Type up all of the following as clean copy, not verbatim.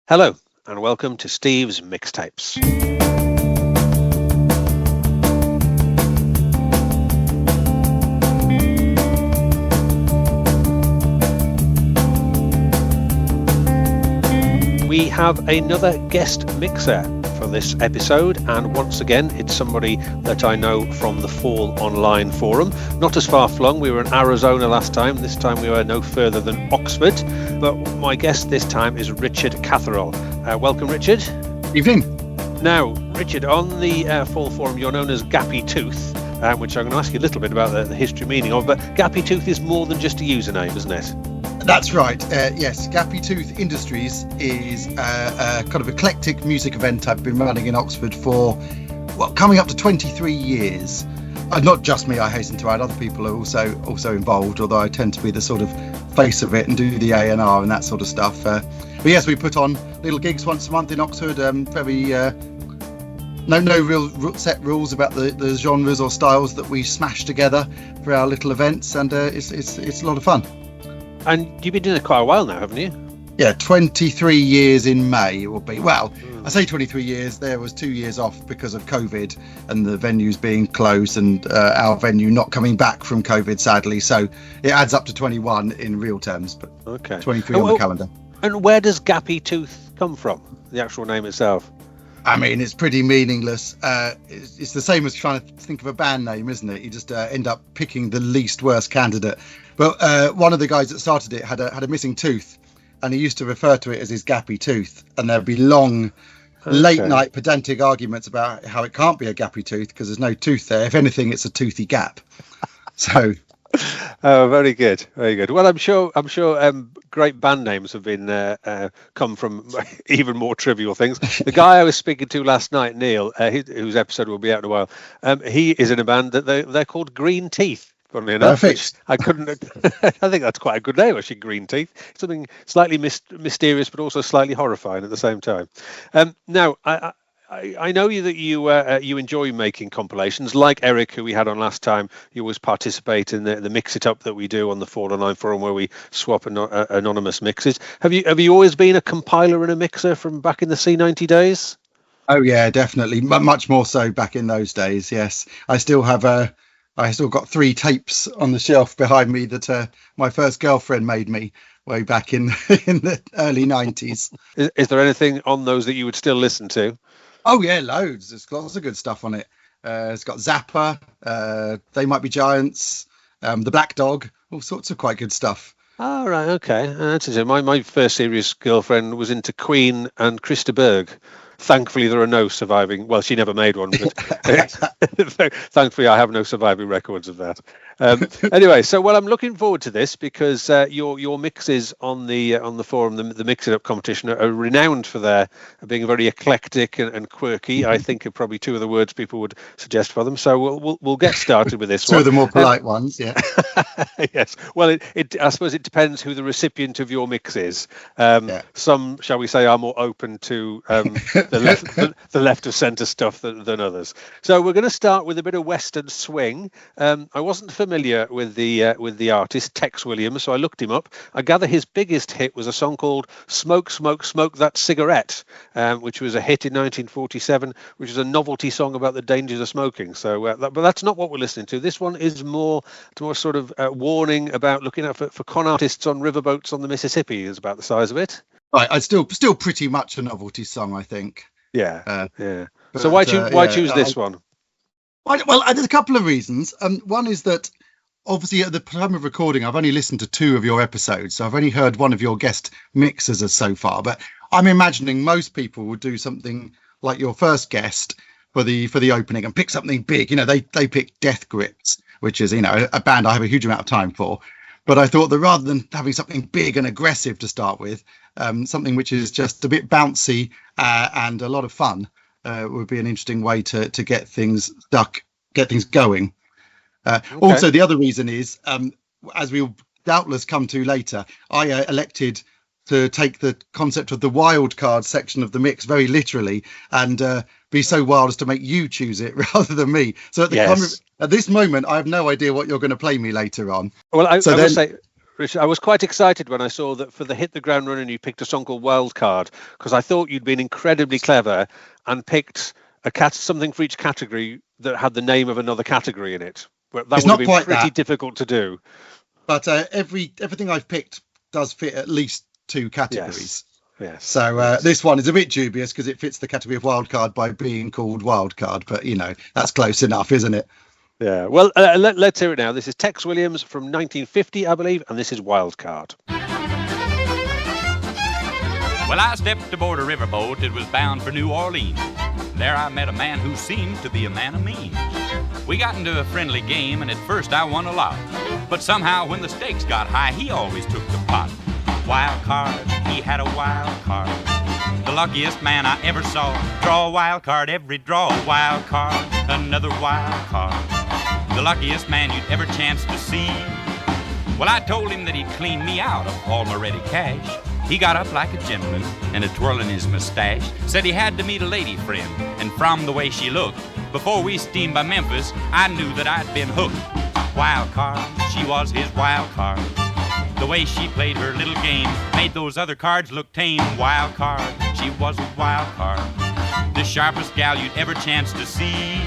Hello, and welcome to Steve's Mixtapes. We have another guest mixer for this episode, and once again it's somebody that I know from the Fall Online forum. Not as far flung, we were in Arizona last time. This time we were no further than Oxford, but my guest this time is Richard Catherall. Welcome, Richard. Evening. Now, Richard, on the Fall forum you're known as Gappy Tooth, which I'm going to ask you a little bit about the history meaning of, but Gappy Tooth is more than just a username, isn't it? That's right. Yes, Gappy Tooth Industries is a kind of eclectic music event I've been running in Oxford for, coming up to 23 years. Not just me, I hasten to add. Other people are also involved, although I tend to be the sort of face of it and do the A&R and that sort of stuff. But yes, we put on little gigs once a month in Oxford. No real set rules about the genres or styles that we smash together for our little events, and it's a lot of fun. And you've been doing it quite a while now, haven't you? Yeah, 23 years in May it will be. Well, I say 23 years. There was 2 years off because of COVID and the venues being closed and our venue not coming back from COVID, sadly. So it adds up to 21 in real terms, but okay. 23 on the calendar. And where does Gappy Tooth come from, the actual name itself? I mean, it's pretty meaningless. It's the same as trying to think of a band name, isn't it? You just end up picking the least worst candidate. But one of the guys that started it had a missing tooth, and he used to refer to it as his Gappy Tooth. And there'd be long, late-night pedantic arguments about how it can't be a Gappy Tooth because there's no tooth there. If anything, it's a toothy gap. So... Oh, very good, very good. Well, I'm sure great band names have been come from even more trivial things. The guy I was speaking to last night, Neil, whose episode will be out in a while, he is in a band that they're called Green Teeth. Funnily enough, I couldn't. I think that's quite a good name, actually. Green Teeth, something slightly mysterious, but also slightly horrifying at the same time. Now, I know that you enjoy making compilations, like Eric, who we had on last time. You always participate in the Mix It Up that we do on the Fall Online forum, where we swap anonymous mixes. Have you always been a compiler and a mixer from back in the C90 days? Oh yeah, definitely. Much more so back in those days. Yes, I still got 3 tapes on the shelf behind me that my first girlfriend made me way back in the early 90s. Is there anything on those that you would still listen to? Oh yeah, loads. There's lots of good stuff on it. It's got Zappa, They Might Be Giants, The Black Dog, all sorts of quite good stuff. Oh, right, okay. That's it. My first serious girlfriend was into Queen and Christa Berg. Thankfully, there are no surviving. Well, she never made one, but thankfully, I have no surviving records of that. Anyway, so I'm looking forward to this because your mixes on the forum, the Mix It Up competition, are renowned for their being very eclectic and quirky. I think are probably 2 of the words people would suggest for them. So we'll get started with this. 2 of the more polite ones, yeah. Yes. Well, I suppose it depends who the recipient of your mix is. Some, shall we say, are more open to the left of centre stuff than others. So we're going to start with a bit of Western swing. I wasn't familiar with the artist Tex Williams, so I looked him up. I gather his biggest hit was a song called "Smoke, Smoke, Smoke That Cigarette," which was a hit in 1947, which is a novelty song about the dangers of smoking. So, but that's not what we're listening to. This one is more sort of warning about looking out for con artists on riverboats on the Mississippi. Is about the size of it. Right, it's still pretty much a novelty song, I think. Yeah. So why choose this one? Well, there's a couple of reasons. One is that obviously at the time of recording, I've only listened to 2 of your episodes, so I've only heard one of your guest mixers so far. But I'm imagining most people would do something like your first guest for the opening and pick something big. You know, they pick Death Grips, which is a band I have a huge amount of time for. But I thought that rather than having something big and aggressive to start with, something which is just a bit bouncy and a lot of fun would be an interesting way to get things going. Okay. Also, the other reason is, as we'll doubtless come to later, I elected to take the concept of the wild card section of the mix very literally and be so wild as to make you choose it rather than me. So at this moment, I have no idea what you're going to play me later on. Well, I will say, Richard, I was quite excited when I saw that for the Hit the Ground Running you picked a song called Wildcard, because I thought you'd been incredibly clever and picked something for each category that had the name of another category in it. But that It's would have not been quite pretty that. difficult to do. But everything I've picked does fit at least 2 categories. Yes. So this one is a bit dubious because it fits the category of wildcard by being called wildcard. But, that's close enough, isn't it? Yeah. Well, let's hear it now. This is Tex Williams from 1950, I believe, and this is Wildcard. Well, I stepped aboard a riverboat. It was bound for New Orleans. There I met a man who seemed to be a man of means. We got into a friendly game, and at first I won a lot. But somehow when the stakes got high, he always took the pot. Wild card, he had a wild card. The luckiest man I ever saw. Draw a wild card, every draw a wild card. Another wild card. The luckiest man you'd ever chance to see. Well, I told him that he'd clean me out of all my ready cash. He got up like a gentleman and a twirl in his mustache. Said he had to meet a lady friend, and from the way she looked, before we steamed by Memphis, I knew that I'd been hooked. Wild card, she was his wild card. The way she played her little game made those other cards look tame. Wild card, she was a wild card. The sharpest gal you'd ever chance to see.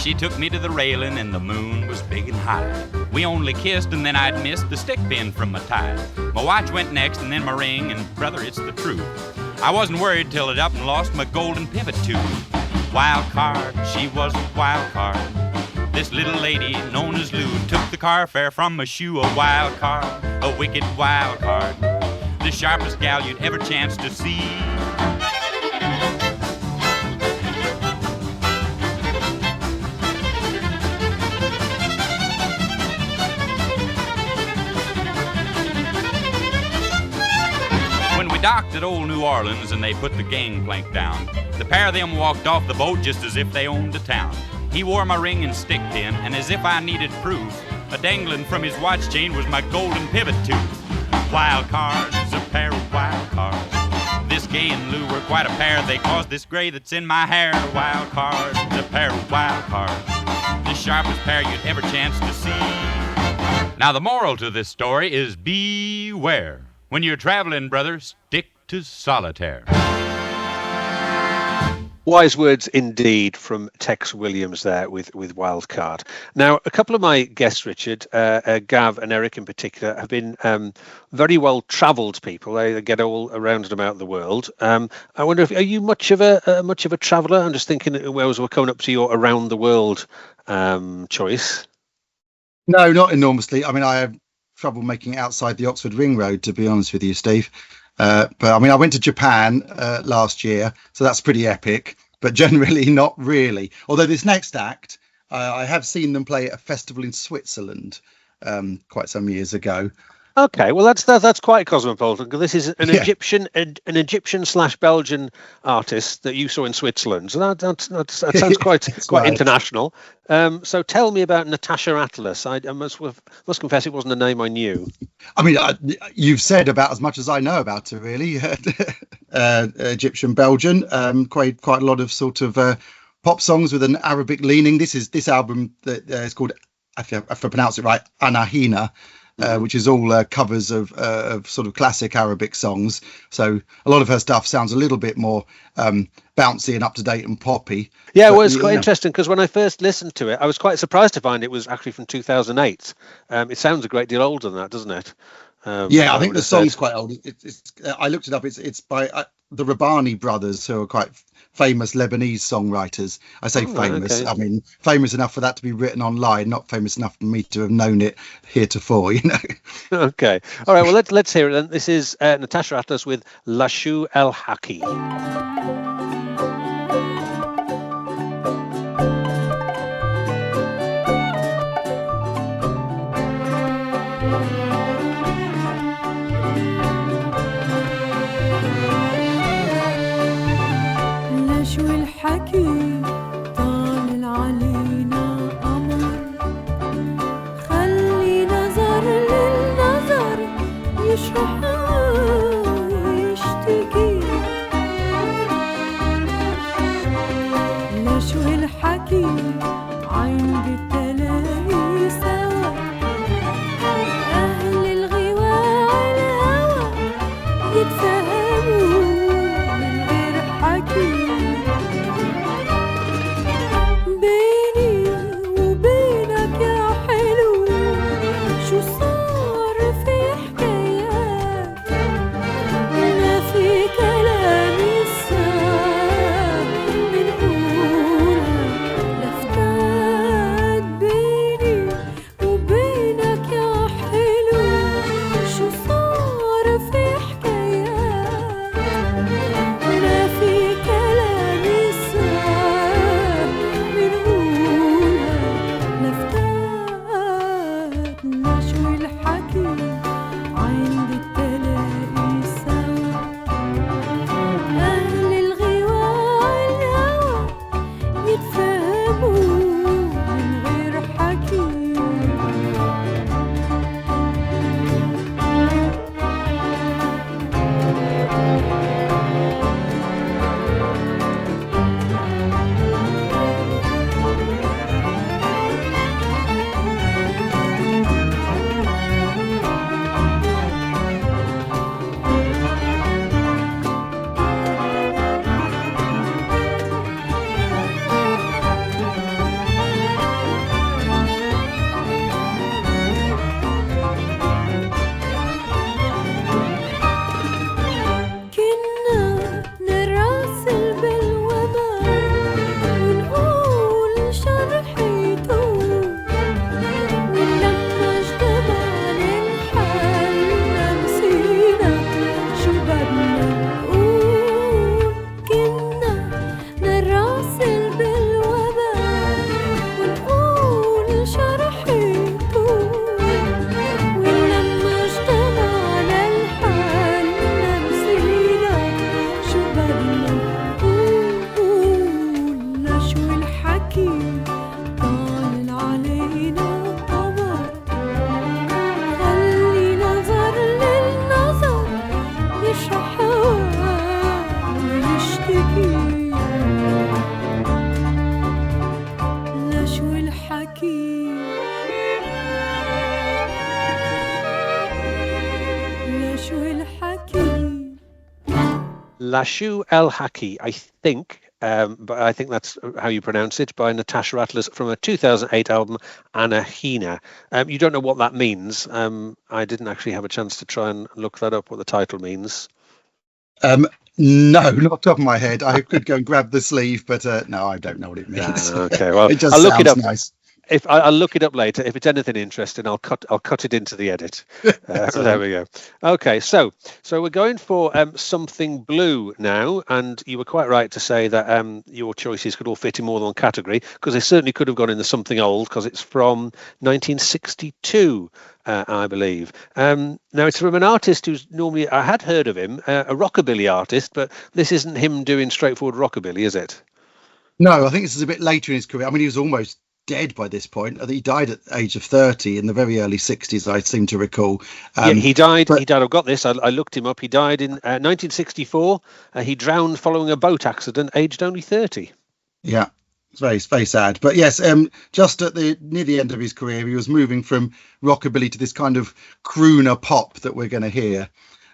She took me to the railing and the moon was big and high. We only kissed and then I'd missed the stick pin from my tie. My watch went next and then my ring, and brother, it's the truth. I wasn't worried till it up and lost my golden pivot tooth. Wild card, she was a wild card. This little lady known as Lou took the car fare from my shoe. A wild card, a wicked wild card. The sharpest gal you'd ever chance to see. We docked at old New Orleans and they put the gangplank down. The pair of them walked off the boat just as if they owned the town. He wore my ring and stick pin, and as if I needed proof, a dangling from his watch chain was my golden pivot tooth. Wild cards, a pair of wild cards. This gay and Lou were quite a pair. They caused this gray that's in my hair. Wild cards, a pair of wild cards. The sharpest pair you'd ever chance to see. Now the moral to this story is beware. When you're traveling, brother, stick to solitaire. Wise words indeed from Tex Williams there with Wildcard. Now, a couple of my guests, Richard, Gav and Eric in particular, have been very well-travelled people. They get all around and about the world. I wonder if are you much of a traveller? I'm just thinking as we're coming up to your around the world choice. No, not enormously. I mean, I have trouble making it outside the Oxford Ring Road, to be honest with you, Steve. But I mean, I went to Japan last year, so that's pretty epic, but generally not really. Although this next act, I have seen them play at a festival in Switzerland quite some years ago. Okay, well that's quite cosmopolitan, because this is an Egyptian / Belgian artist that you saw in Switzerland. So that sounds quite right. international. So tell me about Natasha Atlas. I must confess it wasn't a name I knew. I mean, you've said about as much as I know about her, really. Egyptian Belgian, quite a lot of sort of pop songs with an Arabic leaning. This album that is called, if I pronounce it right, Anahina. Which is all covers of sort of classic Arabic songs. So a lot of her stuff sounds a little bit more bouncy and up to date and poppy. Yeah, well, it's quite interesting because when I first listened to it, I was quite surprised to find it was actually from 2008. It sounds a great deal older than that, doesn't it? I think the song's quite old. I looked it up. It's by the Rabbani brothers, who are quite famous Lebanese songwriters. I say famous. Okay. I mean, famous enough for that to be written online, not famous enough for me to have known it heretofore, you know. Okay. All right. Well, let's hear it then. This is Natasha Atlas with Lashu El Haki. الحكي طالع علينا قمر خلي نظر للنظر يشرح نتصل بالوباء ونقول شرحيته ولما اجتمعنا الحال نسينا شو بدنا نقول شو الحكي طال علينا قمر خلي نظر للنظر يشرح ويشتكي لشو الحكي لشو الحكي Lashu El Haki, I think, but I think that's how you pronounce it, by Natasha Atlas from a 2008 album, Anahina. You don't know what that means. I didn't actually have a chance to try and look that up, what the title means. No, not off the top of my head. I could go and grab the sleeve, but no, I don't know what it means. Okay, well, it just I'll look it sounds up. nice. If I'll look it up later. If it's anything interesting, I'll cut it into the edit. There we go. Okay, so we're going for something blue now, and you were quite right to say that your choices could all fit in more than one category, because they certainly could have gone in the something old, because it's from 1962, I believe. Now it's from an artist who's normally, I had heard of him, a rockabilly artist, but this isn't him doing straightforward rockabilly, is it? No, I think this is a bit later in his career. I mean, he was almost dead by this point. I think he died at the age of 30 in the very early 60s, I seem to recall. Yeah, he died. I've got this. I looked him up. He died in 1964. He drowned following a boat accident, aged only 30. Yeah, it's very, very sad. But yes, just near the end of his career, he was moving from rockabilly to this kind of crooner pop that we're going to hear.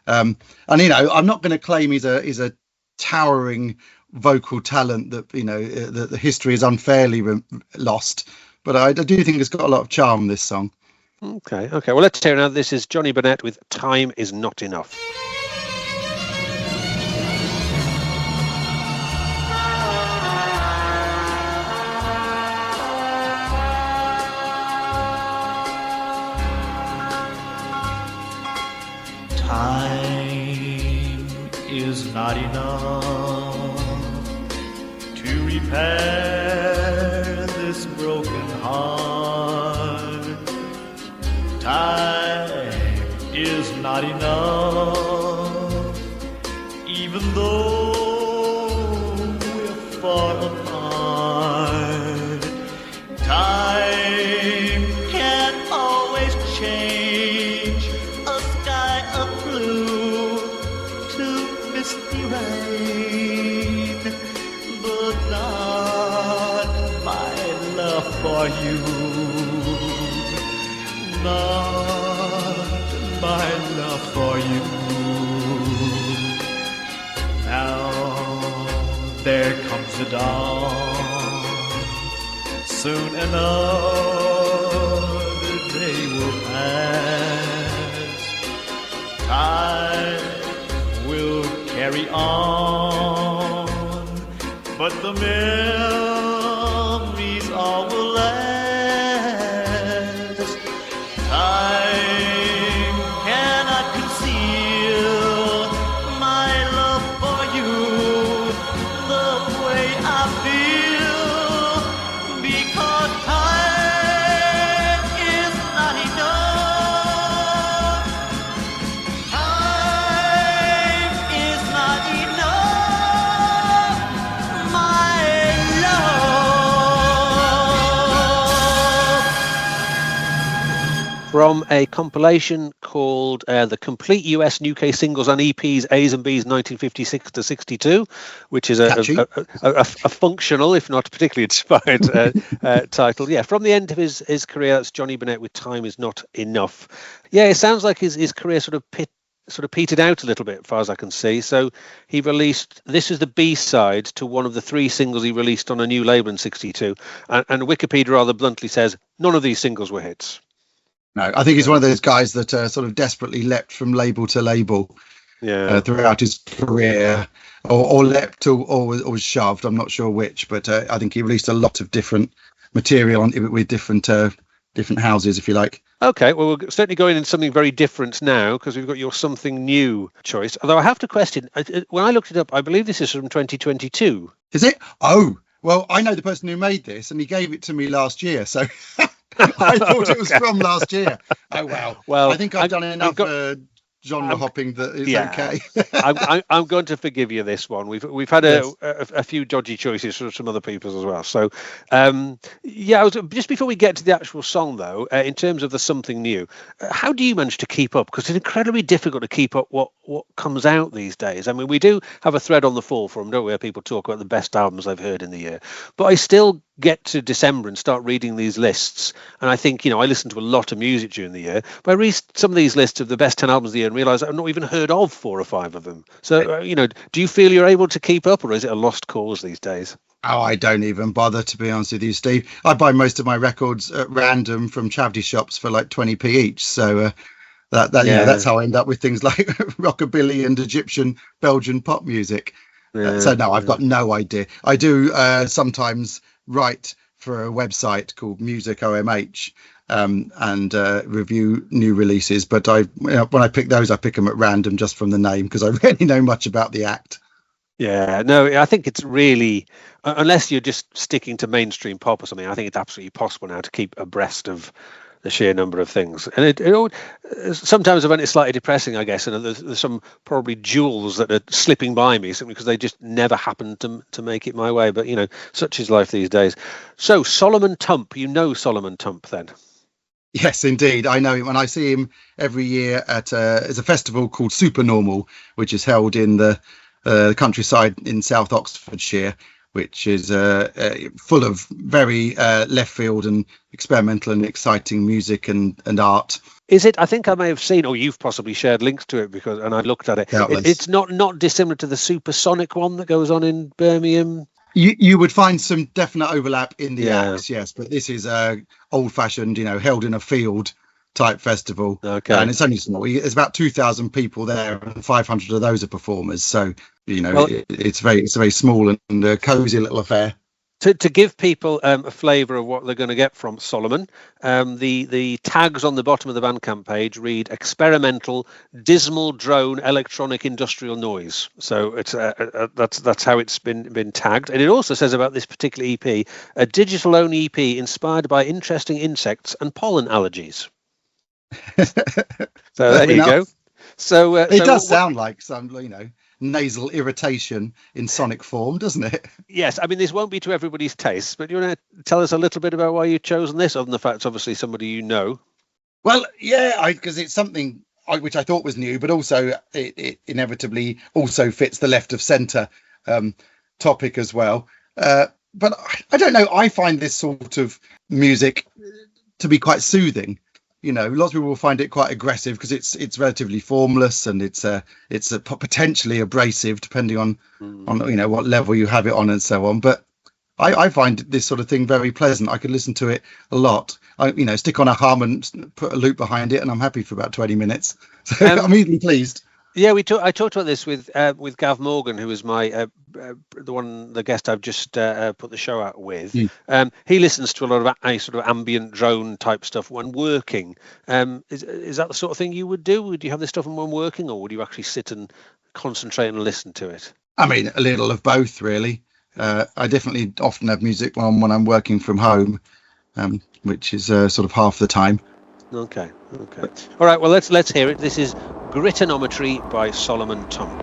And I'm not going to claim he's a towering vocal talent that the history is unfairly lost, but I do think it's got a lot of charm, this song. Okay, well, let's hear now. This is Johnny Burnett with Time Is Not Enough. Time is not enough to repair this broken heart. Time is not enough, even though we're far apart. Time can't always change a sky of blue to misty rain, but not my love for you, not my love for you. Now there comes the dawn, soon another day will pass. Time will carry on, but the memories all will last. Time cannot conceal my love for you, the way I feel, because time is not enough. Time is not enough, my love. From a compilation called The Complete US and UK Singles and EPs A's and B's 1956 to 62, which is a functional, if not particularly inspired title. Yeah, from the end of his career, that's Johnny Burnett with Time Is Not Enough. Yeah, it sounds like his career sort of petered out a little bit, as far as I can see. So he released, this is the B-side to one of the 3 singles he released on a new label in 62. And Wikipedia rather bluntly says none of these singles were hits. No, I think he's one of those guys that sort of desperately leapt from label to label throughout his career, or leapt or was shoved. I'm not sure which, but I think he released a lot of different material with different houses, if you like. Okay, well, we're certainly going in something very different now, because we've got your something new choice. Although I have to question, when I looked it up, I believe this is from 2022. Is it? Oh, Well, I know the person who made this, and he gave it to me last year, so I thought it was from last year. Oh wow! Well, I think I've done enough genre hopping that it's okay. I'm going to forgive you this one. We've had a few dodgy choices from some other people's as well. So just before we get to the actual song though, in terms of the something new, how do you manage to keep up? Because it's incredibly difficult to keep up what comes out these days. I mean, we do have a thread on the Fall Forum, don't we, where people talk about the best albums they've heard in the year, but I still get to December and start reading these lists, and I think, I listen to a lot of music during the year, but I read some of these lists of the best 10 albums of the year and realise I've not even heard of 4 or 5 of them. So do you feel you're able to keep up, or is it a lost cause these days? Oh, I don't even bother, to be honest with you, Steve. I buy most of my records at random from charity shops for like 20p each, so that's how I end up with things like rockabilly and Egyptian Belgian pop music. So no, I've got no idea. I do sometimes write for a website called Music OMH and review new releases, but when I pick those, I pick them at random just from the name, because I really know much about the act. Yeah, no, I think it's really, unless you're just sticking to mainstream pop or something, I think it's absolutely possible now to keep abreast of the sheer number of things. And sometimes I find it slightly depressing, I guess, and there's some probably jewels that are slipping by me simply because they just never happened to make it my way. But, such is life these days. So Solomon Tump, Solomon Tump then? Yes, indeed. I know him, and I see him every year at it's a festival called Supernormal, which is held in the countryside in South Oxfordshire, which is full of very left field and experimental and exciting music and art. Is it? I think I may have seen, or you've possibly shared links to it, and I looked at it. It's not dissimilar to the Supersonic one that goes on in Birmingham. You would find some definite overlap in the acts, yes, but this is old-fashioned, held in a field type festival. Okay. And it's only small. There's about 2,000 people there, and 500 of those are performers. So it's a very small and cozy little affair. To give people a flavour of what they're going to get from Solomon, the tags on the bottom of the Bandcamp page read experimental, dismal drone, electronic industrial noise. So it's that's how it's been tagged. And it also says about this particular EP, a digital-only EP inspired by interesting insects and pollen allergies. So there you go. So it does sound like some, nasal irritation in sonic form, doesn't it? Yes, I mean, this won't be to everybody's taste, but you want to tell us a little bit about why you've chosen this, other than the fact it's obviously somebody you know? Well, yeah, because it's something which I thought was new, but also it inevitably also fits the left of centre topic as well. But I don't know, I find this sort of music to be quite soothing. Lots of people will find it quite aggressive because it's relatively formless, and it's potentially abrasive depending on what level you have it on and so on. But I find this sort of thing very pleasant. I could listen to it a lot. Stick on a hum and put a loop behind it, and I'm happy for about 20 minutes. So I'm easily pleased. Yeah, I talked about this with Gav Morgan, who was my the guest I've just put the show out with. He listens to a lot of sort of ambient drone type stuff when working. Is that the sort of thing you would do? Would you have this stuff when working, or would you actually sit and concentrate and listen to it? I mean, a little of both, really. I definitely often have music on when I'm working from home, which is sort of half the time. Okay. All right, well, let's hear it. This is Gritanometry by Solomon Tump.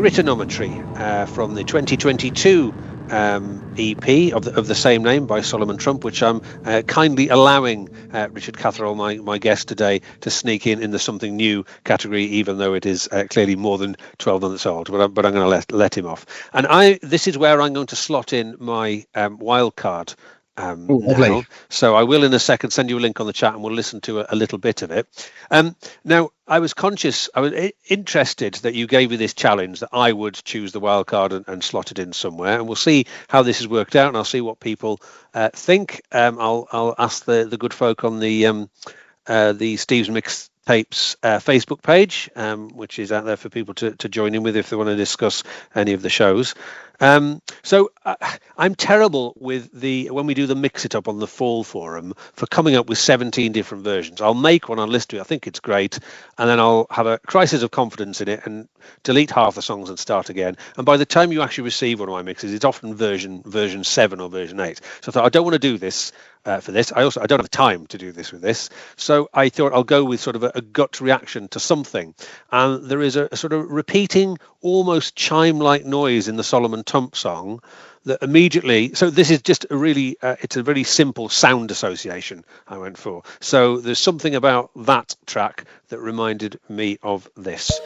Britonometry from the 2022 EP of the same name by Solomon Trump, which I'm kindly allowing Richard Catherall, my guest today, to sneak in the something new category, even though it is clearly more than 12 months old. But I'm going to let him off. And this is where I'm going to slot in my wild card. Now. So I will in a second send you a link on the chat and we'll listen to a little bit of it. Now, I was interested that you gave me this challenge that I would choose the wild card and slot it in somewhere, and we'll see how this has worked out, and I'll see what people think. I'll ask the good folk on the Steve's Mix Tapes Facebook page, which is out there for people to join in with if they want to discuss any of the shows. So I'm terrible with when we do the Mix It Up on the Fall forum for coming up with 17 different versions. I'll make one, I'll listen to it, I think it's great, and then I'll have a crisis of confidence in it and delete half the songs and start again. And by the time you actually receive one of my mixes, it's often version 7 or version 8. So I thought, I don't want to do this for this. I don't have time to do this with this. So I thought I'll go with sort of a gut reaction to something. And there is a sort of repeating, almost chime-like noise in the Solomon Trump song that immediately, so this is just it's a very simple sound association I went for. So there's something about that track that reminded me of this.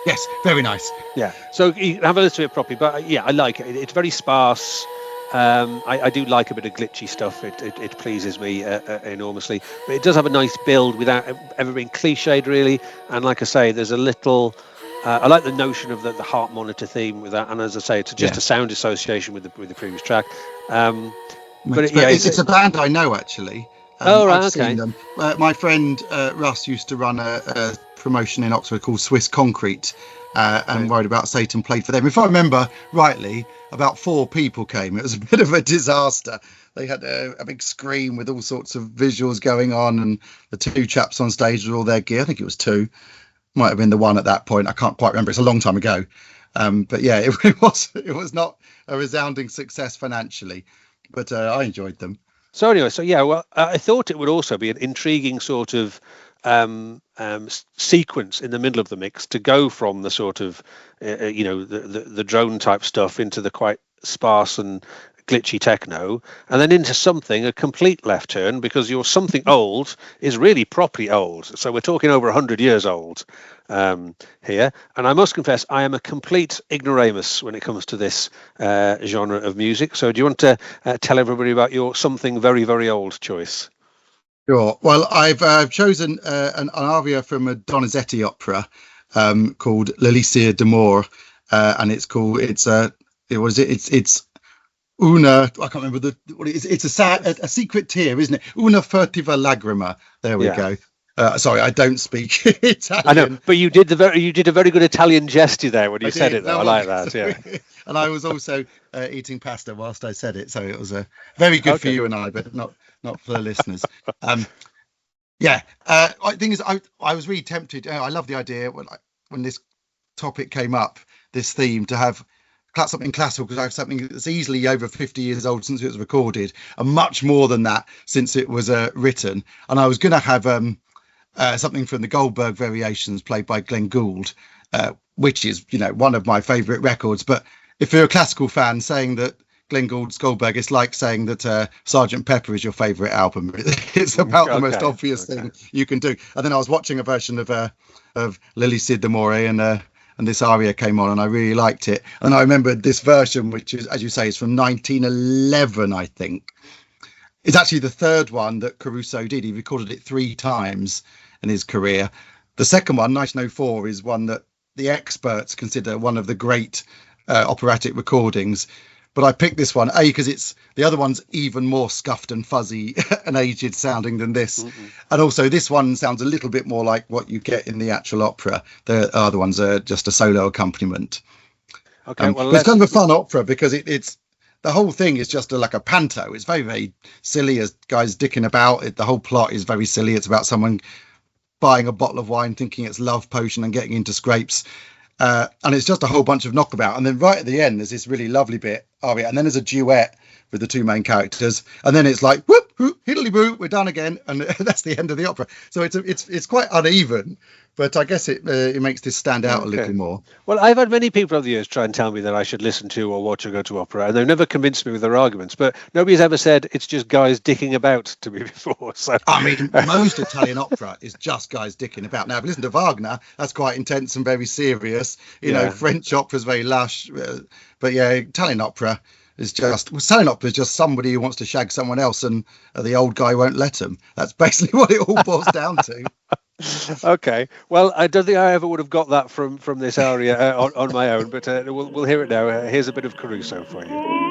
Yes, very nice. Yeah, so you can have a listen to it properly, but yeah, I like it. It's very sparse. I do like a bit of glitchy stuff. It pleases me enormously. But it does have a nice build without ever being cliched, really. And like I say, there's a little. I like the notion of the heart monitor theme with that. And as I say, it's just a sound association with the previous track. It's a band I know, actually. I've seen them. My friend Russ used to run a promotion in Oxford called Swiss Concrete, and Worried About Satan played for them. If I remember rightly, about 4 people came. It was a bit of a disaster. They had a big screen with all sorts of visuals going on, and the 2 chaps on stage with all their gear. I think it was 2. Might have been the one at that point. I can't quite remember. It's a long time ago. But yeah, it was not a resounding success financially, but I enjoyed them. So anyway, I thought it would also be an intriguing sort of sequence in the middle of the mix to go from the sort of the drone type stuff into the quite sparse and glitchy techno, and then into a complete left turn, because your something old is really properly old. So we're talking over 100 years old here. And I must confess, I am a complete ignoramus when it comes to this genre of music. So do you want to tell everybody about your something very, very old choice? Sure. Well, I've chosen an aria from a Donizetti opera called L'Elysir d'Amore, and it's Una, I can't remember what it is. It's a secret tear, isn't it? Una furtiva lagrima. There we go. Sorry, I don't speak Italian. I know, but you did a very good Italian gesture there when you said it. Though. I like that. Yeah. And I was also eating pasta whilst I said it, so it was very good for you and I, but not for the listeners. I think I was really tempted. I love the idea when this topic came up, this theme, to have something classical, because I have something that's easily over 50 years old since it was recorded, and much more than that since it was written. And I was going to have something from the Goldberg Variations played by Glenn Gould, which is one of my favourite records. But if you're a classical fan, saying that Glenn Gould's Goldberg, it's like saying that Sgt. Pepper is your favourite album. It's about the most obvious thing you can do. And then I was watching a version of L'Elysir d'Amore, and this aria came on, and I really liked it. And I remembered this version, which is, as you say, is from 1911, I think. It's actually the third one that Caruso did. He recorded it 3 times in his career. The second one, 1904, is one that the experts consider one of the great operatic recordings. But I picked this one, because the other one's even more scuffed and fuzzy and aged sounding than this. Mm-hmm. And also this one sounds a little bit more like what you get in the actual opera. The other ones are just a solo accompaniment. Okay, it's kind of a fun opera, because it's the whole thing is just like a panto. It's very, very silly, as guys dicking about. The whole plot is very silly. It's about someone buying a bottle of wine, thinking it's love potion, and getting into scrapes. And it's just a whole bunch of knockabout. And then right at the end, there's this really lovely bit, aria, and then there's a duet with the 2 main characters, and then it's like whoop, whoop, hiddly boo, we're done again, and that's the end of the opera. So it's quite uneven, but I guess it makes this stand out a little more. Well, I've had many people over the years try and tell me that I should listen to or watch or go to opera, and they've never convinced me with their arguments. But nobody's ever said it's just guys dicking about to me before. So I mean, most Italian opera is just guys dicking about. Now, if you listen to Wagner, that's quite intense and very serious. French opera is very lush, but Italian opera is just somebody who wants to shag someone else, and the old guy won't let him. That's basically what it all boils down to. Okay, well, I don't think I ever would have got that from this aria on my own, but we'll hear it now. Here's a bit of Caruso for you.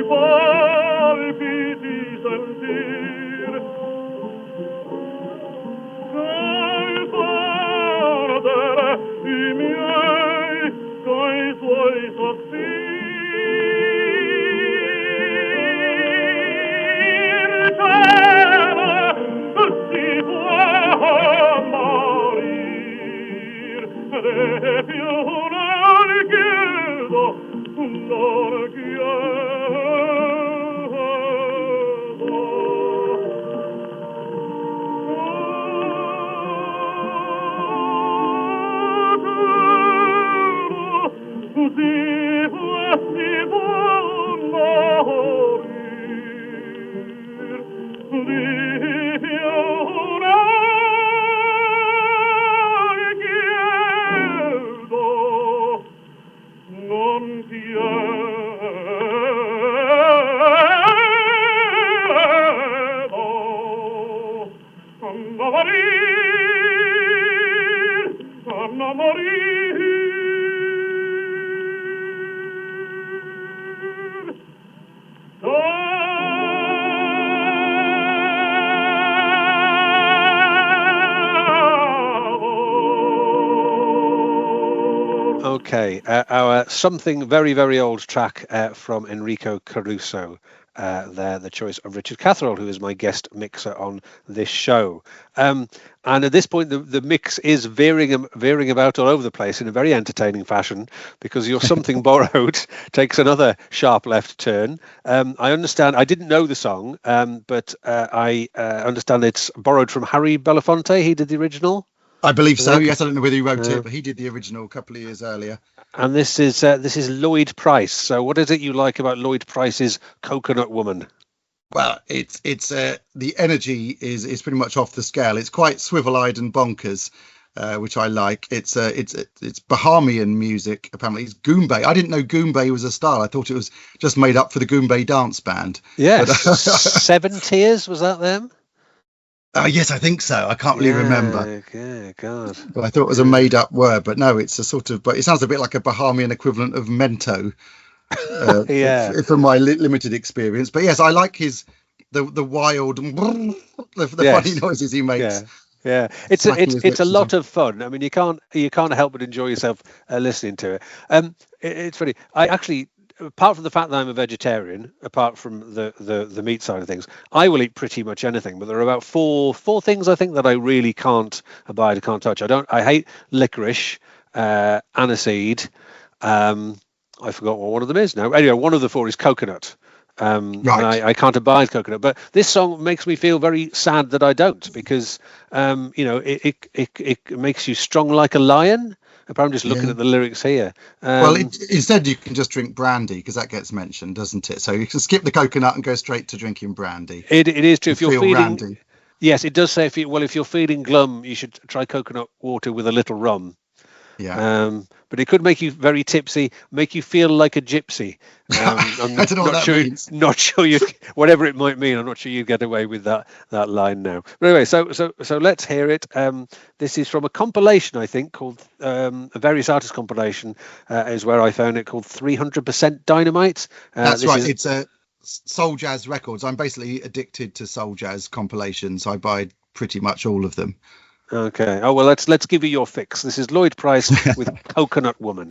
palpiti sentir. Che perdere I miei coi suoi sospir. Si può morir, de più non chiedo, non Okay, our something very, very old track from Enrico Caruso. There, the choice of Richard Catherall, who is my guest mixer on this show. And at this point, the mix is veering about all over the place in a very entertaining fashion, because your Something Borrowed takes another sharp left turn. I understand, I didn't know the song, but I understand it's borrowed from Harry Belafonte. He did the original. I believe so. Yes, I don't know whether he wrote it, but he did the original a couple of years earlier. And this is Lloyd Price. So, what is it you like about Lloyd Price's Coconut Woman? Well, it's the energy is pretty much off the scale. It's quite swivel-eyed and bonkers, which I like. It's Bahamian music. Apparently, it's Goombay. I didn't know Goombay was a style. I thought it was just made up for the Goombay dance band. Yes, Seven Tears, was that them? Yes, I think so. I can't really remember. Okay, God. But I thought it was a made-up word, but no, it's a sort of. But it sounds a bit like a Bahamian equivalent of Mento. From my limited experience. But yes, I like the wild, the funny noises he makes. Yeah. It's a lot of fun. I mean, you can't help but enjoy yourself listening to it. It's funny. I actually, apart from the fact that I'm a vegetarian, apart from the meat side of things, I will eat pretty much anything. But there are about four things I think that I really can't abide, can't touch. I hate licorice, aniseed. I forgot what one of them is now. Anyway, one of the four is coconut. Right. And I can't abide coconut. But this song makes me feel very sad that I don't, because it makes you strong like a lion. I'm just looking at the lyrics here. Instead you can just drink brandy, because that gets mentioned, doesn't it? So you can skip the coconut and go straight to drinking brandy. It is true. If you're feeling randy. Yes, it does say if you're feeling glum, you should try coconut water with a little rum. Yeah. But it could make you very tipsy, make you feel like a gypsy. I'm I don't know what that means. Not sure you, whatever it might mean. I'm not sure you'd get away with that line now. But anyway, so let's hear it. This is from a compilation, I think, called a various artist compilation is where I found it, called 300% Dynamite. That's right. It's a soul jazz records. I'm basically addicted to soul jazz compilations. I buy pretty much all of them. Okay. Oh well, let's give you your fix. This is Lloyd Price with Coconut Woman.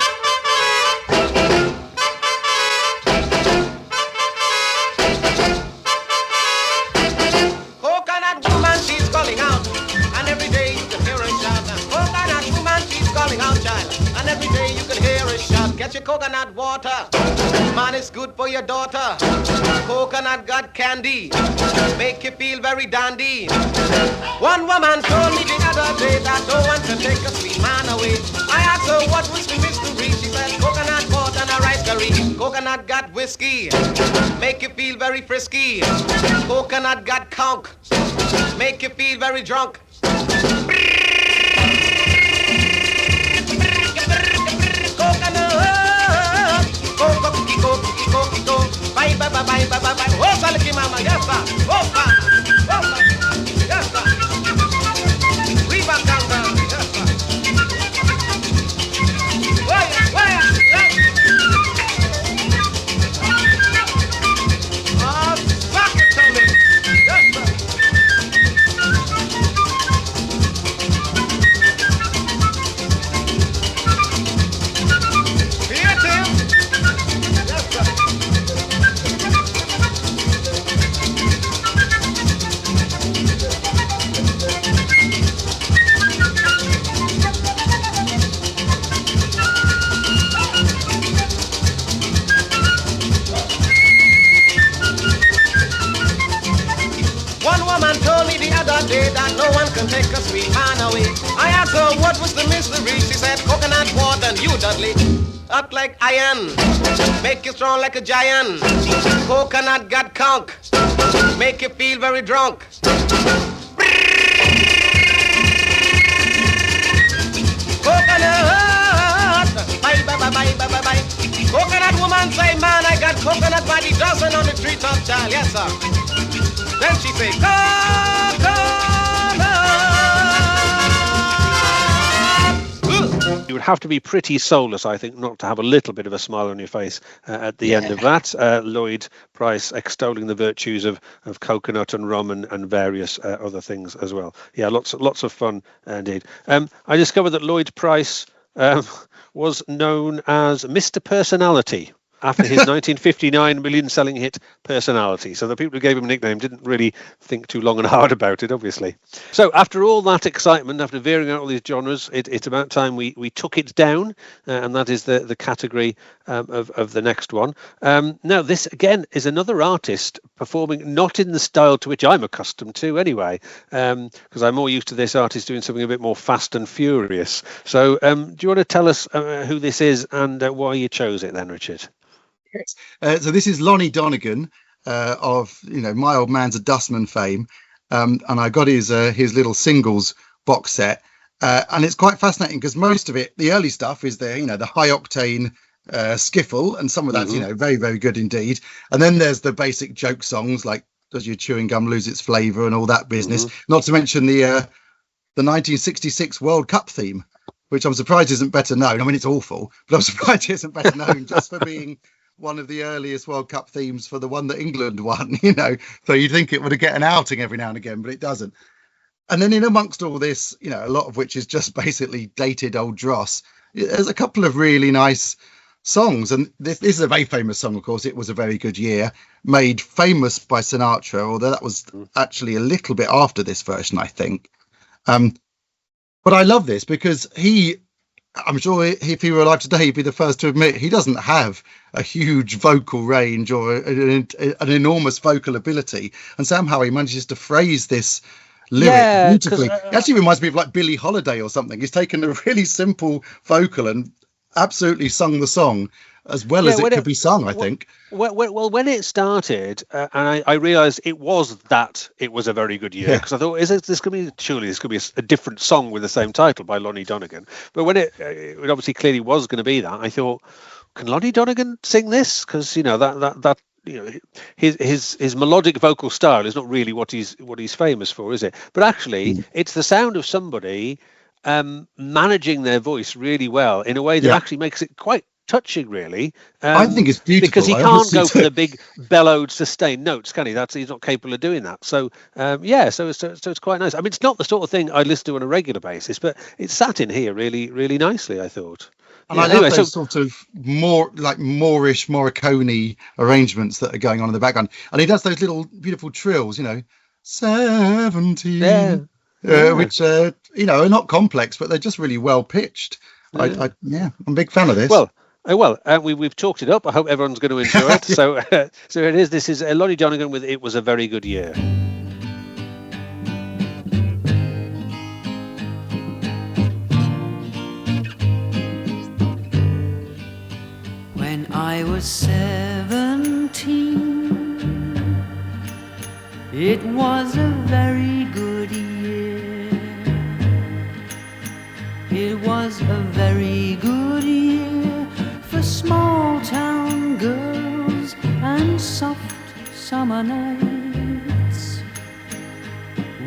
Coconut woman, she's calling out, and every day you can hear her shout. Coconut woman, she's calling out, child, and every day you can hear her shout. Get your coconut water, man, it's good for your daughter. Coconut got candy, make you feel very dandy. One woman told me the other day that no one can take a sweet man away. I asked her what was the mystery. She said coconut water and a rice curry. Coconut got whiskey, make you feel very frisky. Coconut got conch, make you feel very drunk. Bye bye bye bye bye bye. Oh, Saliki Mama, yes sir. Oh, sir. Oh, sir. Yes sir. River Kanga, yes sir. Where? another day that no one can take a sweet man away. I asked her what was the mystery. She said coconut water and you, Dudley. Up like iron, make you strong like a giant. Coconut got conch, make you feel very drunk. Coconut, bye bye bye bye bye bye bye. Coconut woman say, man, I got coconut by the dozen on the treetop, child. Yes, sir. Then she say, You would have to be pretty soulless, I think, not to have a little bit of a smile on your face at the end of that. Lloyd Price extolling the virtues of coconut and rum and various other things as well. Yeah, lots of fun indeed. I discovered that Lloyd Price was known as Mr. Personality after his 1959 million-selling hit Personality. So the people who gave him a nickname didn't really think too long and hard about it, obviously. So after all that excitement, after veering out all these genres, it's about time we took it down, and that is the category of the next one. Now, this, again, is another artist performing not in the style to which I'm accustomed to anyway, because I'm more used to this artist doing something a bit more fast and furious. So do you want to tell us who this is and why you chose it then, Richard? So this is Lonnie Donegan of My Old Man's a Dustman fame, and I got his little singles box set, and it's quite fascinating because most of it, the early stuff, is the high octane skiffle, and some of that's very, very good indeed. And then there's the basic joke songs like "Does Your Chewing Gum Lose Its Flavour" and all that business. Not to mention the 1966 World Cup theme, which I'm surprised isn't better known. I mean, it's awful, but I'm surprised it isn't better known just for being one of the earliest World Cup themes for the one that England won, so you'd think it would get an outing every now and again, but it doesn't. And then in amongst all this, a lot of which is just basically dated old dross, there's a couple of really nice songs. And this is a very famous song, of course. It Was a Very Good Year, made famous by Sinatra, although that was actually a little bit after this version, I think. But I love this because I'm sure if he were alive today, he'd be the first to admit he doesn't have a huge vocal range or an enormous vocal ability. And somehow he manages to phrase this lyric beautifully. It actually reminds me of like Billie Holiday or something. He's taken a really simple vocal and absolutely sung the song as well as it could be sung, I think. Well, when it started, and I realised it was a very good year, because I thought, this could be a different song with the same title by Lonnie Donegan. But when it obviously clearly was going to be that, I thought, can Lonnie Donegan sing this? Because his melodic vocal style is not really what he's famous for, is it? But actually, it's the sound of somebody managing their voice really well in a way that actually makes it quite touching, really. I think it's beautiful because he can't go for the big bellowed sustained notes, can he? He's not capable of doing that. So so it's quite nice. I mean, it's not the sort of thing I listen to on a regular basis, but it sat in here really, really nicely, I thought. And I love those sort of more like Moorish Morricone arrangements that are going on in the background, and he does those little beautiful trills, 17, which are not complex, but they're just really well pitched. I'm a big fan of this. We've talked it up. I hope everyone's going to enjoy it. So it is. This is Lonnie Donegan with "It Was a Very Good Year." When I was 17, it was a very good year. It was a very good year for small town girls and soft summer nights.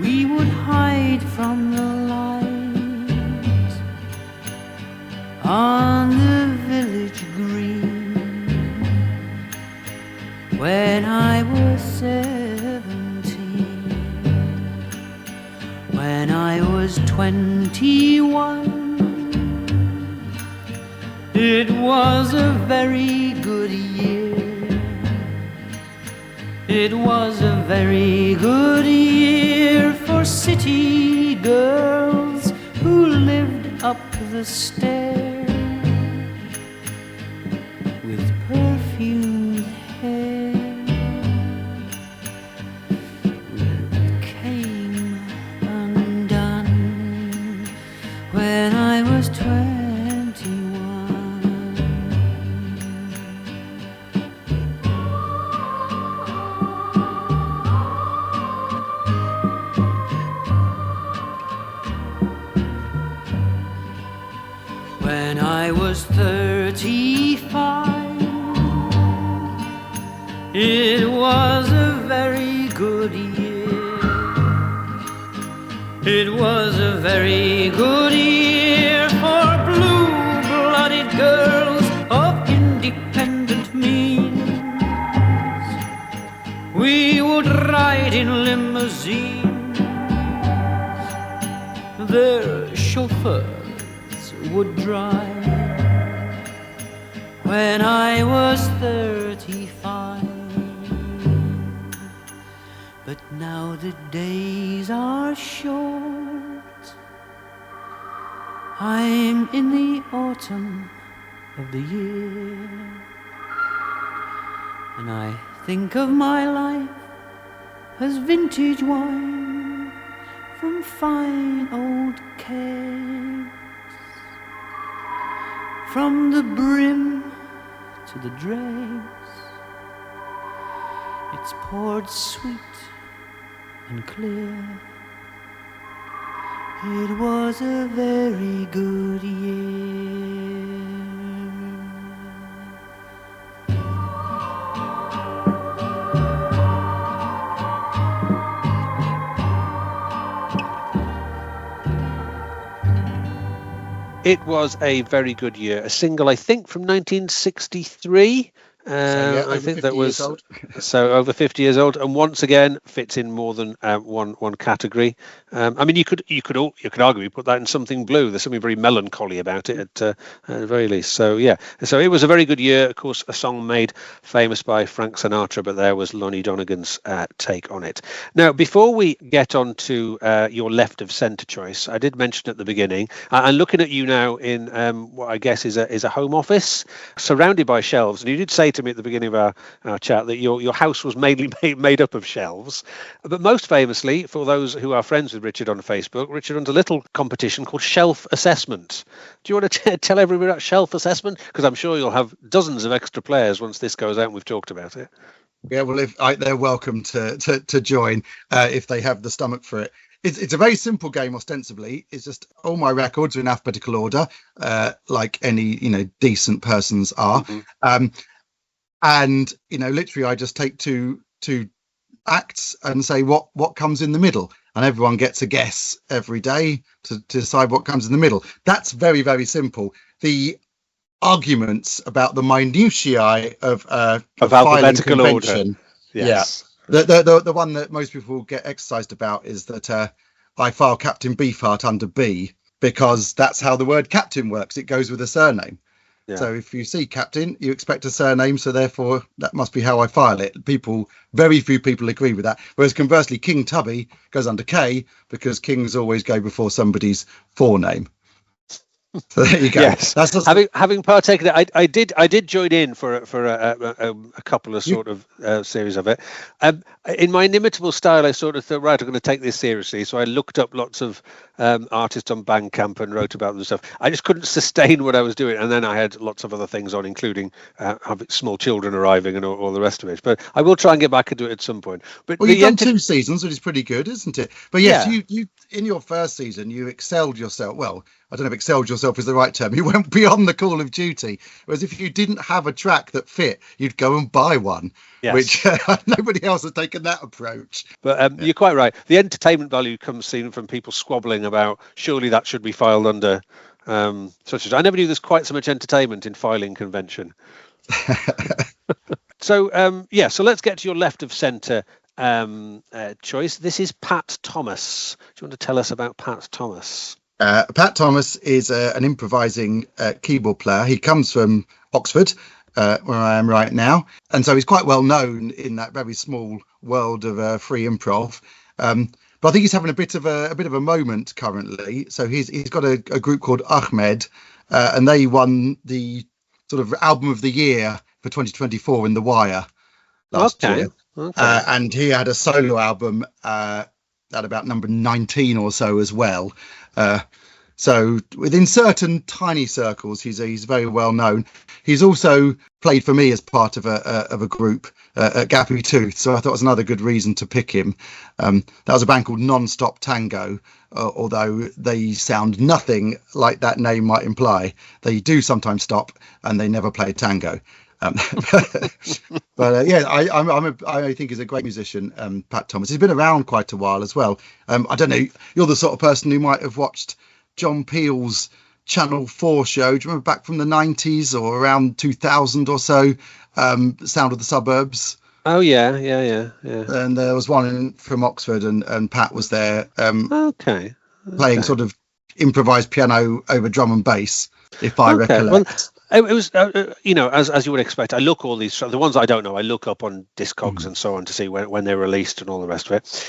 We would hide from the light on the village green. When I was 17, when I was 21, it was a very good year. It was a very good year for city girls who lived up the stair with perfumed hair, with cane I was 35. It was a very good year. It was a very good year for blue-blooded girls of independent means. We would ride in limousines. Their chauffeurs would drive. When I was 35. But now the days are short. I'm in the autumn of the year, and I think of my life as vintage wine from fine old kegs. From the brim to the dregs, it's poured sweet and clear. It was a very good year. It was a very good year. A single, I think, from 1963. I think that was so over 50 years old, and once again fits in more than one category. I mean, you could argue we put that in something blue. There's something very melancholy about it at the very least. So yeah, so it was a very good year. Of course, a song made famous by Frank Sinatra, but there was Lonnie Donegan's take on it. Now, before we get on to your left of centre choice, I did mention at the beginning. I'm looking at you now in what I guess is a home office surrounded by shelves, and you did say to me at the beginning of our chat that your house was mainly made up of shelves. But most famously, for those who are friends with Richard on Facebook, Richard runs a little competition called Shelf Assessment. Do you want to tell everybody about Shelf Assessment? Because I'm sure you'll have dozens of extra players once this goes out and we've talked about it. Yeah, well, they're welcome to join if they have the stomach for it. It's a very simple game, ostensibly. It's just all my records are in alphabetical order, like any decent persons are. Mm-hmm. And literally, I just take two acts and say what comes in the middle, and everyone gets a guess every day to decide what comes in the middle. That's very, very simple. The arguments about the minutiae of alphabetical order, yes. The one that most people get exercised about is that I file Captain Beefheart under B, because that's how the word captain works. It goes with a surname. Yeah. So if you see Captain, you expect a surname, so therefore that must be how I file it. Very few people agree with that. Whereas conversely, King Tubby goes under K, because kings always go before somebody's forename. So there you go. Yes. That's having partaken, I did join in for a couple of sort of series of it. In my inimitable style, I sort of thought, right, I'm going to take this seriously. So I looked up lots of artists on Bandcamp and wrote about them and stuff. I just couldn't sustain what I was doing, and then I had lots of other things on, including having small children arriving and all the rest of it. But I will try and get back into it at some point. But you've done 2 seasons, which is pretty good, isn't it? But yes, you in your first season, you excelled yourself. Well, I don't know if excelled yourself is the right term. You went beyond the Call of Duty. Whereas if you didn't have a track that fit, you'd go and buy one, which nobody else has taken that approach. But you're quite right. The entertainment value comes seen from people squabbling about, surely that should be filed under such as. I never knew there's quite so much entertainment in filing convention. So let's get to your left of centre choice. This is Pat Thomas. Do you want to tell us about Pat Thomas? Pat Thomas is an improvising keyboard player. He comes from Oxford, where I am right now, and so he's quite well known in that very small world of free improv. But I think he's having a bit of a moment currently. So he's got a group called Ahmed, and they won the sort of album of the year for 2024 in The Wire last year. Okay. And he had a solo album at about number 19 or so as well. So within certain tiny circles, he's very well known. He's also played for me as part of a group at Gappy Tooth, so I thought it was another good reason to pick him. That was a band called Non-Stop Tango, although they sound nothing like that name might imply. They do sometimes stop, and they never play tango. But yeah, I think he's a great musician, Pat Thomas. He's been around quite a while as well. I don't know, you're the sort of person who might have watched John Peel's Channel 4 show. Do you remember back from the 90s or around 2000 or so? Sound of the Suburbs. Oh yeah. And there was one from Oxford, and Pat was there. Okay. Playing sort of improvised piano over drum and bass, if I recollect. Well, it was, as you would expect. I look all these, the ones I don't know, I look up on Discogs and so on to see when they're released and all the rest of it.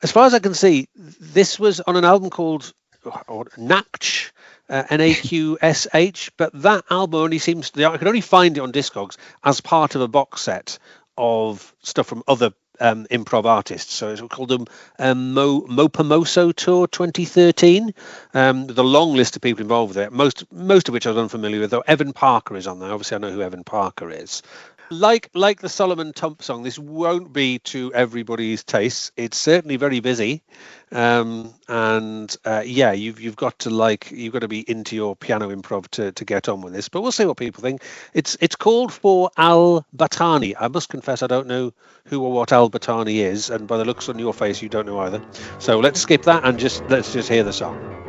As far as I can see, this was on an album called Nakch, Naqsh, but that album only seems to, I could only find it on Discogs as part of a box set of stuff from other improv artists. So it's called them Mopamoso Tour 2013. With a long list of people involved with it, most of which I was unfamiliar with, though Evan Parker is on there. Obviously I know who Evan Parker is. Like the Solomon Tump song, this won't be to everybody's taste. It's certainly very busy, you've got to be into your piano improv to get on with this. But we'll see what people think. It's called For Al Batani. I must confess I don't know who or what Al Batani is, and by the looks on your face, you don't know either. So let's skip that and let's just hear the song.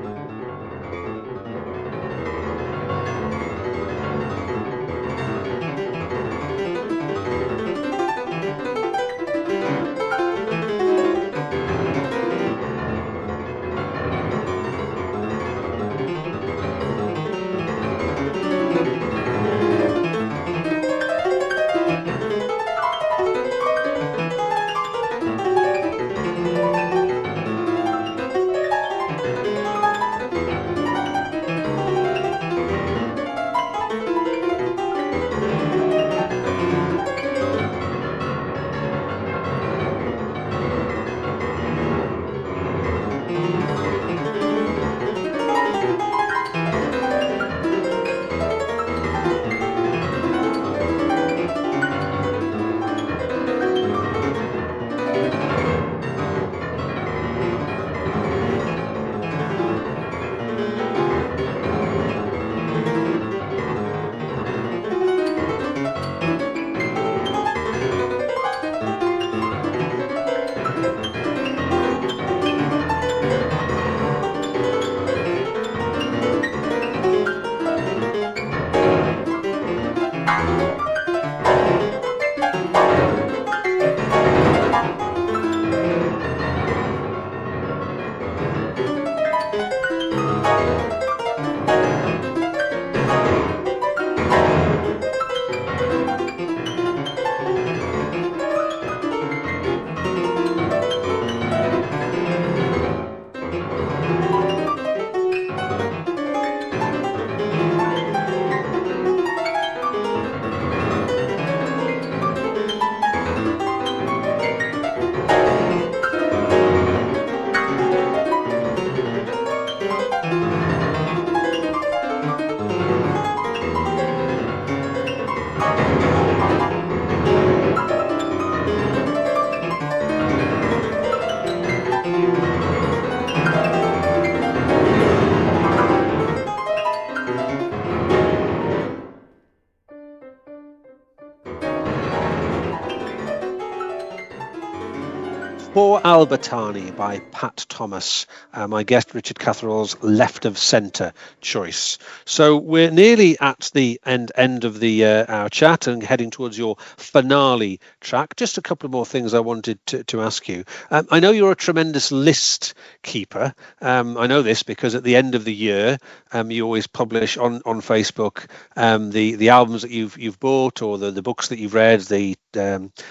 For Al Batani by Pat Thomas, my guest Richard Catherall's left of centre choice. So we're nearly at the end of the our chat and heading towards your finale track. Just a couple of more things I wanted to ask you. I know you're a tremendous list keeper. I know this because at the end of the year, you always publish on Facebook the albums that you've bought, or the books that you've read, the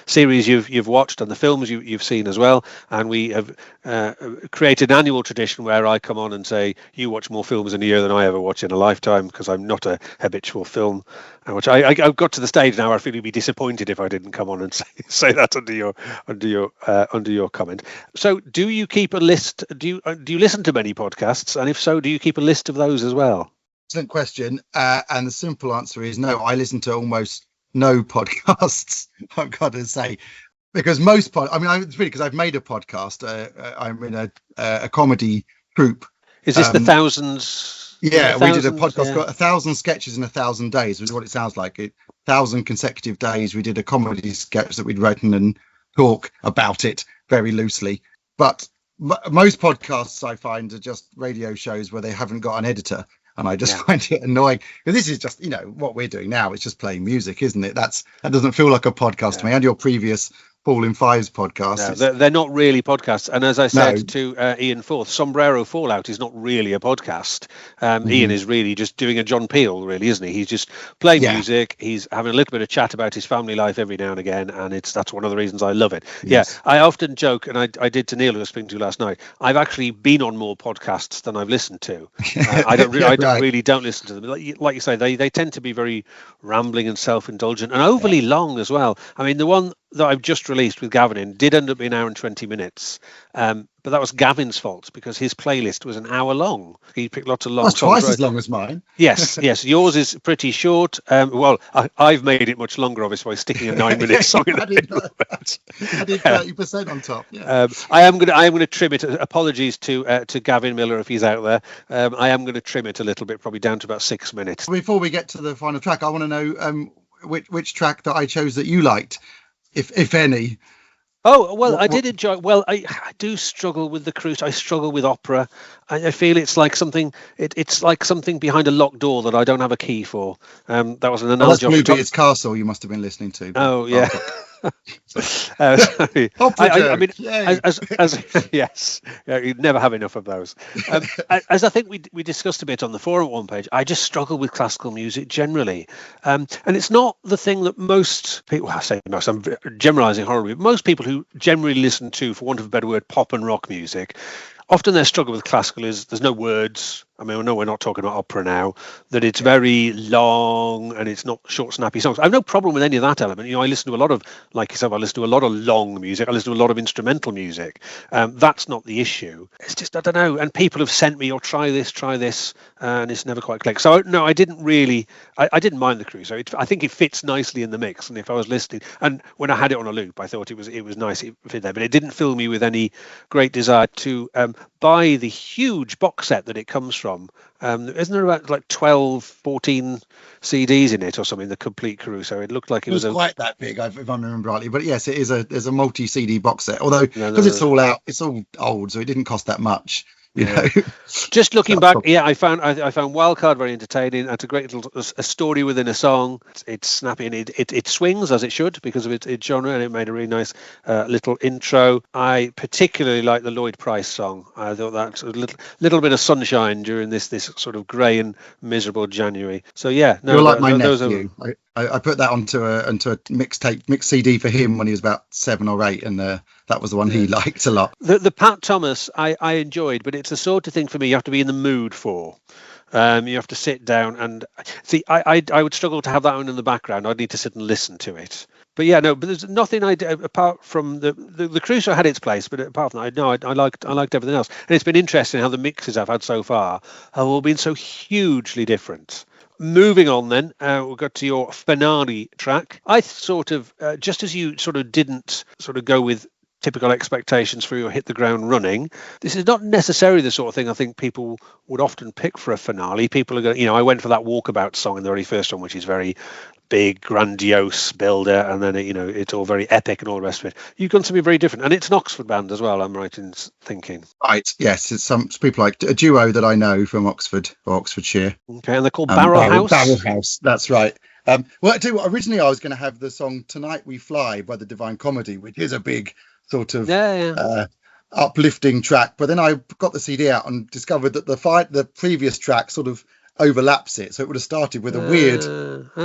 series you've watched, and the films you've seen as well. well, and we have created an annual tradition where I come on and say, you watch more films in a year than I ever watch in a lifetime, because I'm not a habitual film, which I've got to the stage now where I feel you'd be disappointed if I didn't come on and say that under your comment. So do you keep a list? Do you listen to many podcasts, and if so, do you keep a list of those as well? Excellent question. And the simple answer is no. I listen to almost no podcasts, I've got to say, because most it's really because I've made a podcast. I'm in a comedy troupe. Is this the thousands? Yeah, we did a podcast called 1,000 Sketches in 1,000 Days, which is what it sounds like. 1,000 consecutive days. We did a comedy sketch that we'd written and talk about it very loosely. But most podcasts I find are just radio shows where they haven't got an editor. And I just find it annoying, because this is just, what we're doing now. It's just playing music, isn't it? That doesn't feel like a podcast to me. And your previous Paul in Fives podcast. No, they're not really podcasts. And as I said to Ian Forth, Sombrero Fallout is not really a podcast. Ian is really just doing a John Peel, really, isn't he? He's just playing music. He's having a little bit of chat about his family life every now and again. And that's one of the reasons I love it. Yes. Yeah, I often joke, and I did to Neil, who I was speaking to last night, I've actually been on more podcasts than I've listened to. I don't listen to them. Like you say, they tend to be very rambling and self-indulgent and overly long as well. I mean, the one that I've just released with Gavin in did end up being an hour and 20 minutes. But that was Gavin's fault, because his playlist was an hour long. He picked lots of long songs. Twice as long as mine. Yes. Yours is pretty short. Well, I've made it much longer, obviously, by sticking a 9-minute song in. I did 30% on top. Yeah. I am going to trim it. Apologies to Gavin Miller if he's out there. I am going to trim it a little bit, probably down to about 6 minutes. Before we get to the final track, I want to know which track that I chose that you liked, if any. Oh, well, I did enjoy. Well, I do struggle with the cruise. I struggle with opera. I feel it's like something. It's like something behind a locked door that I don't have a key for. That was an analogy. That's Bluebeard's Castle. You must have been listening to. Oh yeah. Sorry. I mean, yes, you'd never have enough of those. As I think we discussed a bit on the forum at one page, I just struggle with classical music generally, and it's not the thing that most people. I say most. I'm generalising horribly. But most people who generally listen to, for want of a better word, pop and rock music, often their struggle with classical is there's no words. I mean, I know we're not talking about opera now, that it's very long and it's not short, snappy songs. I have no problem with any of that element. I listen to a lot of, like yourself, I listen to a lot of long music. I listen to a lot of instrumental music. That's not the issue. It's just, I don't know. And people have sent me, try this, and it's never quite clicked. So, no, I didn't really, I didn't mind the Crusoe. I think it fits nicely in the mix. And if I was listening, and when I had it on a loop, I thought it was nice, it fit there. But it didn't fill me with any great desire to buy the huge box set that it comes from. Isn't there about like 12, 14 CDs in it or something, the complete Caruso? It looked like it was quite that big, if I remember rightly. But yes, it is there's a multi-CD box set, although because it's all out, it's all old, so it didn't cost that much. Just looking back, I found Wildcard very entertaining. It's a great little a story within a song. It's snappy and it swings as it should because of its genre, and it made a really nice little intro. I particularly like the Lloyd Price song. I thought that's a little bit of sunshine during this sort of grey and miserable January. So yeah, you're like my nephew. I put that onto a mixed CD for him when he was about 7 or 8, and that was the one he liked a lot. The Pat Thomas I enjoyed, but it's the sort of thing for me you have to be in the mood for. You have to sit down and see. I would struggle to have that on in the background. I'd need to sit and listen to it. But yeah, but there's nothing I did apart from the Crusoe had its place, but apart from that, I liked everything else. And it's been interesting how the mixes I've had so far have all been so hugely different. Moving on then, we'll go to your finale track. I sort of, just as you sort of didn't sort of go with typical expectations for your hit the ground running, this is not necessarily the sort of thing I think people would often pick for a finale. People are going, I went for that Walkabout song in the very first one, which is very big, grandiose builder, and then it's all very epic and all the rest of it. You've gone something very different, and it's an Oxford band as well, I'm right in thinking. Right, yes, it's some people like a duo that I know from Oxford or Oxfordshire. Okay, and they're called Barrel House. Barrel House, that's right. Well, I tell you what, originally I was going to have the song "Tonight We Fly" by the Divine Comedy, which is a big sort of uplifting track. But then I got the CD out and discovered that the previous track sort of overlaps it, so it would have started with a weird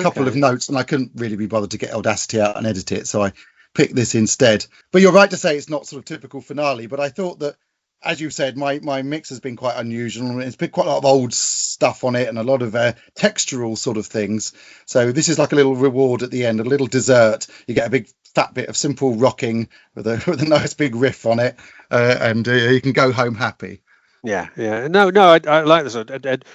couple of notes, and I couldn't really be bothered to get Audacity out and edit it, so I pick this instead. But you're right to say it's not sort of typical finale, but I thought that, as you said, my mix has been quite unusual. It's been quite a lot of old stuff on it and a lot of textural sort of things. So this is like a little reward at the end, a little dessert. You get a big fat bit of simple rocking with a nice big riff on it, and you can go home happy. Yeah. No, I like this.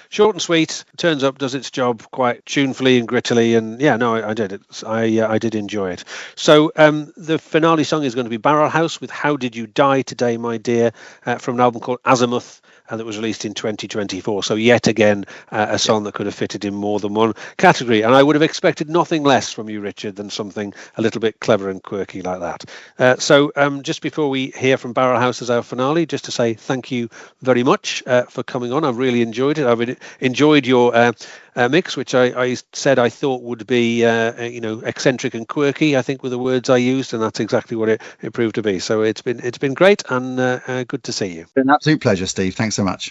Short and sweet, turns up, does its job quite tunefully and grittily, and I did it. I did enjoy it. So the finale song is going to be Barrel House with How Did You Die Today, My Dear, from an album called Azimuth, that was released in 2024. So yet again, a song that could have fitted in more than one category. And I would have expected nothing less from you, Richard, than something a little bit clever and quirky like that. So just before we hear from Barrel House as our finale, just to say thank you very much for coming on. I've really enjoyed it. I've enjoyed your mix, which I said I thought would be eccentric and quirky, I think were the words I used, and that's exactly what it proved to be. So it's been great and good to see you. An absolute pleasure, Steve. Thanks so much.